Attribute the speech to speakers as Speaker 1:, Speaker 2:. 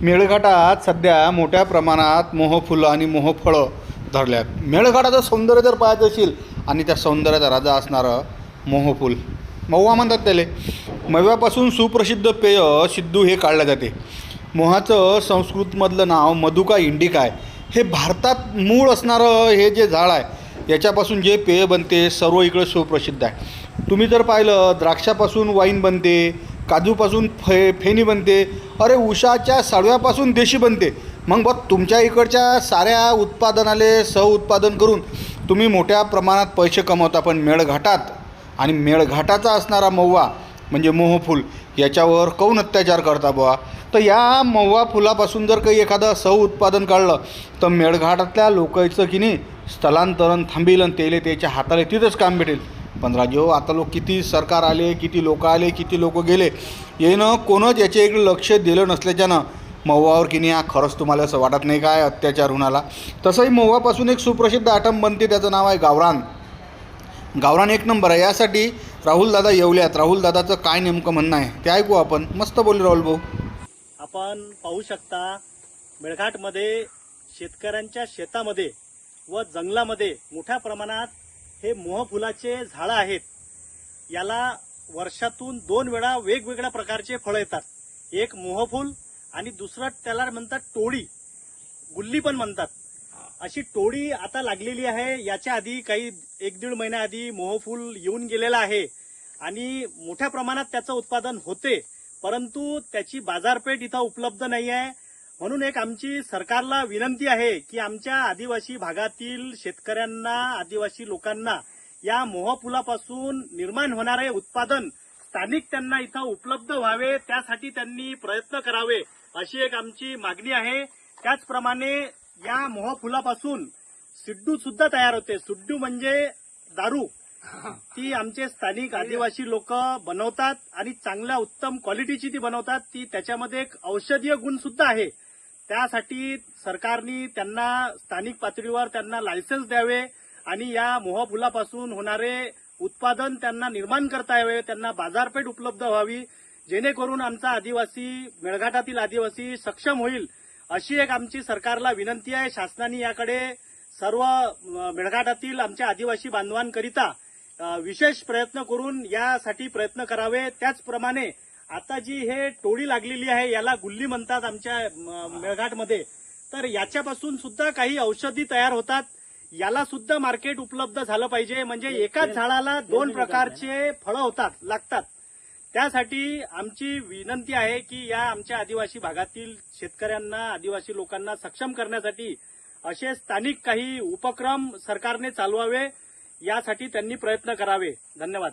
Speaker 1: मेळघाटात सध्या मोठ्या प्रमाणात मोहफुलं आणि मोहफळं धरल्यात. मेळघाटाचं सौंदर्य जर पाहायचं असेल आणि त्या सौंदर्याचा राजा असणारं मोहफूल, महुआ म्हणतात त्याला. महुव्यापासून सुप्रसिद्ध पेय सिद्धू हे काढले जाते. मोहाचं संस्कृतमधलं नाव मधुका इंडिका आहे. हे भारतात मूळ असणारं हे जे झाड आहे याच्यापासून जे पेय बनते सर्व इकडे सुप्रसिद्ध आहे. तुम्ही जर पाहिलं द्राक्षापासून वाईन बनते, काजूपासून फेणी बनते, अरे उसाच्या साडव्यापासून देशी बनते. मग बघ तुमच्या इकडच्या साऱ्या उत्पादनाले सहउत्पादन करून तुम्ही मोठ्या प्रमाणात पैसे कमवता. पण मेळघाटात आणि मेळघाटाचा असणारा महुआ म्हणजे मोहफूल याच्यावर कौन अत्याचार करता बुवा. तर या महुआ फुलापासून जर काही एखादं सहउत्पादन काढलं तर मेळघाटातल्या लोकांचं की नाही स्थलांतरण थांबेल आणि त्याला त्याच्या हाताला तिथंच काम भेटेल. पण राजो आता किती सरकार आले, किती लोक आले, किती लोक गेले, येणं कोणच याच्या इकडे लक्ष दिलं नसल्याच्यानं महुआवर की नाही हा खरंच तुम्हाला असं वाटत नाही काय अत्याचार होणाला. तसंही महुआपासून एक सुप्रसिद्ध आटम बनते, त्याचं नाव आहे गावरान. गावरान एक नंबर आहे. यासाठी राहुल दादा येवल्यात. राहुल दादाचं काय नेमकं म्हणणं आहे ते ऐकू आपण. मस्त बोलले राहुल भाऊ.
Speaker 2: आपण पाहू शकता मेळघाटमध्ये शेतकऱ्यांच्या शेतामध्ये व जंगलामध्ये मोठ्या प्रमाणात हे मोहफुलाचे झाडं आहेत. याला वर्षातून 2 वेळा वेगवेगळ्या प्रकारचे फळं येतात. एक मोहफूल आणि दुसरं त्याला म्हणतात टोळी, गुल्ली पण म्हणतात. अशी टोळी आता लागलेली आहे. याच्या आधी काही 1-1.5 महिन्याआधी मोहफूल येऊन गेलेला आहे आणि मोठ्या प्रमाणात त्याचं उत्पादन होते, परंतु त्याची बाजारपेठ इथं उपलब्ध नाही आहे. म्हणून एक आमची सरकारला विनंती आहे की आमच्या आदिवासी भागातील शेतकऱ्यांना, आदिवासी लोकांना या मोहफुलापासून निर्माण होणारे उत्पादन स्थानिक त्यांना इथं उपलब्ध व्हावे, त्यासाठी त्यांनी प्रयत्न करावे अशी एक आमची मागणी आहे. त्याचप्रमाणे या मोहफुलापासून सिड्डू सुद्धा तयार होते. सिड्डू म्हणजे दारू, ती आमचे स्थानिक आदिवासी लोक बनवतात आणि चांगल्या उत्तम क्वालिटीची ती बनवतात. ती त्याच्यामध्ये एक औषधीय गुण सुद्धा आहे. त्यासाठी सरकारने त्यांना स्थानिक पातळीवर त्यांना लायसन्स द्यावे आणि या मोहफुलापासून होणारे उत्पादन त्यांना निर्माण करता यावे, त्यांना बाजारपेठ उपलब्ध व्हावी, जेणेकरून आमचा आदिवासी, मेळघाटातील आदिवासी सक्षम होईल अशी एक आमची सरकारला विनंती आहे. शासनाने याकडे सर्व मेळघाटातील आमच्या आदिवासी बांधवांकरिता विशेष प्रयत्न करून यासाठी प्रयत्न करावे. त्याचप्रमाणे आता जी हे टोळी लागलेली आहे याला गुल्ली म्हणतात आमच्या मेळघाटमध्ये, तर याच्यापासून सुद्धा काही औषधी तयार होतात. याला सुद्धा मार्केट उपलब्ध झालं पाहिजे. म्हणजे एकाच झाडाला 2 प्रकारचे फळं लागतात. त्यासाठी आमची विनंती आहे की या आमच्या आदिवासी भागातील शेतकऱ्यांना, आदिवासी लोकांना सक्षम करण्यासाठी असे स्थानिक काही उपक्रम सरकारने चालवावे, यासाठी त्यांनी प्रयत्न करावे. धन्यवाद.